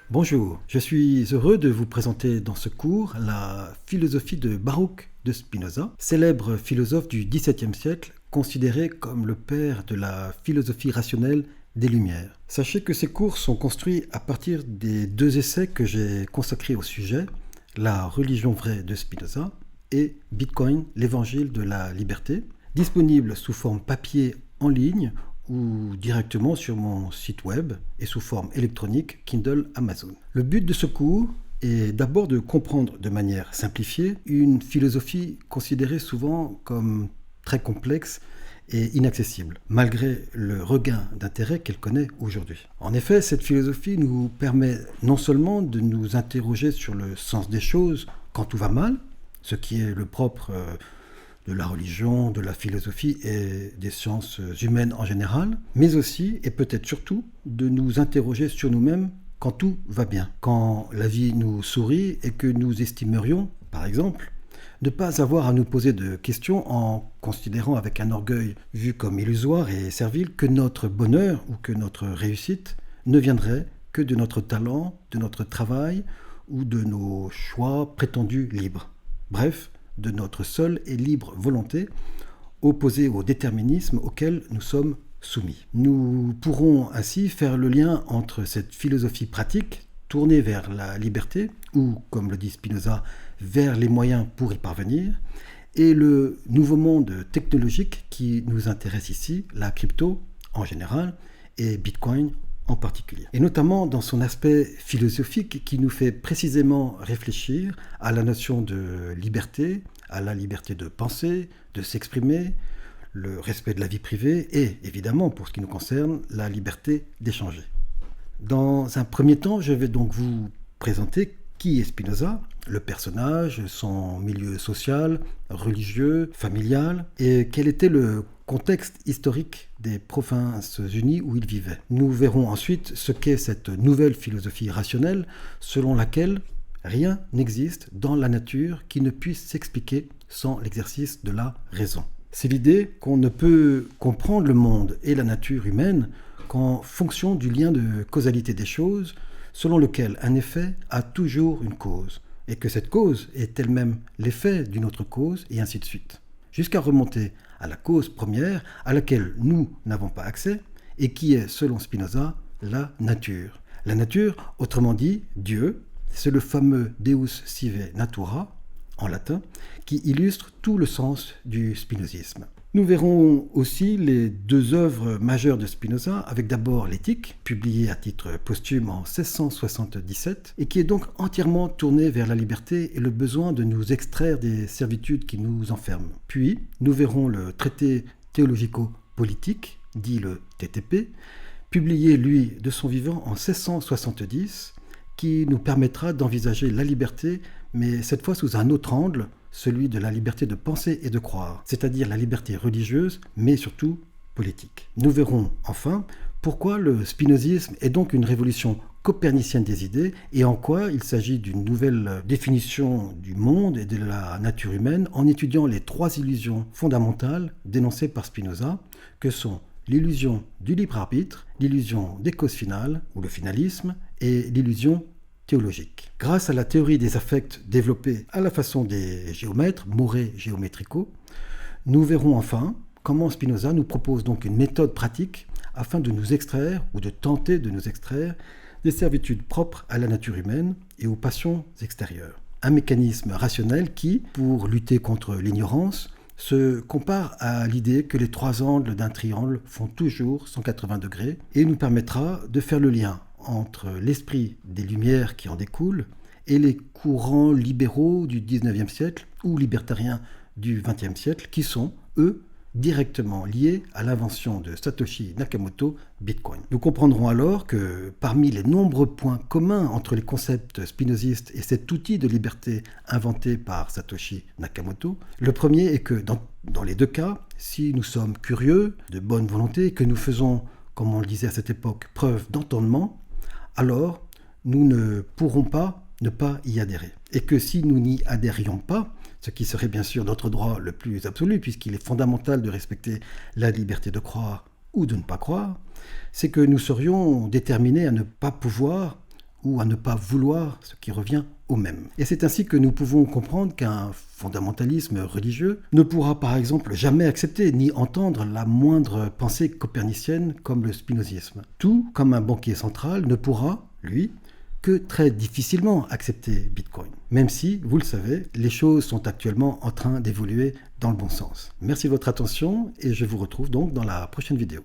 Bonjour, je suis heureux de vous présenter dans ce cours la philosophie de Baruch de Spinoza, célèbre philosophe du XVIIe siècle, considéré comme le père de la philosophie rationnelle des Lumières. Sachez que ces cours sont construits à partir des deux essais que j'ai consacrés au sujet, La religion vraie de Spinoza et Bitcoin, l'évangile de la liberté, disponibles sous forme papier en ligne ou directement sur mon site web et sous forme électronique Kindle Amazon. Le but de ce cours est d'abord de comprendre de manière simplifiée une philosophie considérée souvent comme très complexe et inaccessible, malgré le regain d'intérêt qu'elle connaît aujourd'hui. En effet, cette philosophie nous permet non seulement de nous interroger sur le sens des choses quand tout va mal, ce qui est le propre de la religion, de la philosophie et des sciences humaines en général, mais aussi, et peut-être surtout, de nous interroger sur nous-mêmes quand tout va bien, quand la vie nous sourit et que nous estimerions, par exemple, ne pas avoir à nous poser de questions en considérant avec un orgueil vu comme illusoire et servile que notre bonheur ou que notre réussite ne viendrait que de notre talent, de notre travail ou de nos choix prétendus libres. Bref, de notre seule et libre volonté, opposée au déterminisme auquel nous sommes soumis. Nous pourrons ainsi faire le lien entre cette philosophie pratique, tournée vers la liberté, ou, comme le dit Spinoza, vers les moyens pour y parvenir, et le nouveau monde technologique qui nous intéresse ici, la crypto en général, et Bitcoin en particulier. Et notamment dans son aspect philosophique qui nous fait précisément réfléchir à la notion de liberté, à la liberté de penser, de s'exprimer, le respect de la vie privée et, évidemment, pour ce qui nous concerne, la liberté d'échanger. Dans un premier temps, je vais donc vous présenter qui est Spinoza, le personnage, son milieu social, religieux, familial, et quel était le contexte historique des Provinces-Unies où il vivait. Nous verrons ensuite ce qu'est cette nouvelle philosophie rationnelle selon laquelle rien n'existe dans la nature qui ne puisse s'expliquer sans l'exercice de la raison. C'est l'idée qu'on ne peut comprendre le monde et la nature humaine qu'en fonction du lien de causalité des choses, selon lequel un effet a toujours une cause, et que cette cause est elle-même l'effet d'une autre cause, et ainsi de suite, jusqu'à remonter à la cause première à laquelle nous n'avons pas accès, et qui est, selon Spinoza, la nature. La nature, autrement dit, Dieu, c'est le fameux Deus sive natura, en latin, qui illustre tout le sens du spinozisme. Nous verrons aussi les deux œuvres majeures de Spinoza, avec d'abord l'Éthique, publiée à titre posthume en 1677, et qui est donc entièrement tournée vers la liberté et le besoin de nous extraire des servitudes qui nous enferment. Puis, nous verrons le traité théologico-politique, dit le TTP, publié, lui, de son vivant en 1670, qui nous permettra d'envisager la liberté, mais cette fois sous un autre angle, celui de la liberté de penser et de croire, c'est-à-dire la liberté religieuse, mais surtout politique. Nous verrons enfin pourquoi le spinozisme est donc une révolution copernicienne des idées et en quoi il s'agit d'une nouvelle définition du monde et de la nature humaine en étudiant les trois illusions fondamentales dénoncées par Spinoza, que sont l'illusion du libre arbitre, l'illusion des causes finales, ou le finalisme, et l'illusion théologique. Grâce à la théorie des affects développée à la façon des géomètres, Moré Geometrico, nous verrons enfin comment Spinoza nous propose donc une méthode pratique afin de nous extraire, ou de tenter de nous extraire, des servitudes propres à la nature humaine et aux passions extérieures. Un mécanisme rationnel qui, pour lutter contre l'ignorance, se compare à l'idée que les trois angles d'un triangle font toujours 180 degrés et nous permettra de faire le lien entre l'esprit des Lumières qui en découle et les courants libéraux du XIXe siècle ou libertariens du XXe siècle qui sont, eux, directement liés à l'invention de Satoshi Nakamoto, Bitcoin. Nous comprendrons alors que parmi les nombreux points communs entre les concepts spinozistes et cet outil de liberté inventé par Satoshi Nakamoto, le premier est que dans les deux cas, si nous sommes curieux, de bonne volonté et que nous faisons, comme on le disait à cette époque, preuve d'entendement, alors nous ne pourrons pas ne pas y adhérer. Et que si nous n'y adhérions pas, ce qui serait bien sûr notre droit le plus absolu, puisqu'il est fondamental de respecter la liberté de croire ou de ne pas croire, c'est que nous serions déterminés à ne pas pouvoir ou à ne pas vouloir, ce qui revient au même. Et c'est ainsi que nous pouvons comprendre qu'un fondamentalisme religieux ne pourra par exemple jamais accepter ni entendre la moindre pensée copernicienne comme le spinozisme. Tout comme un banquier central ne pourra, lui, que très difficilement accepter Bitcoin. Même si, vous le savez, les choses sont actuellement en train d'évoluer dans le bon sens. Merci de votre attention et je vous retrouve donc dans la prochaine vidéo.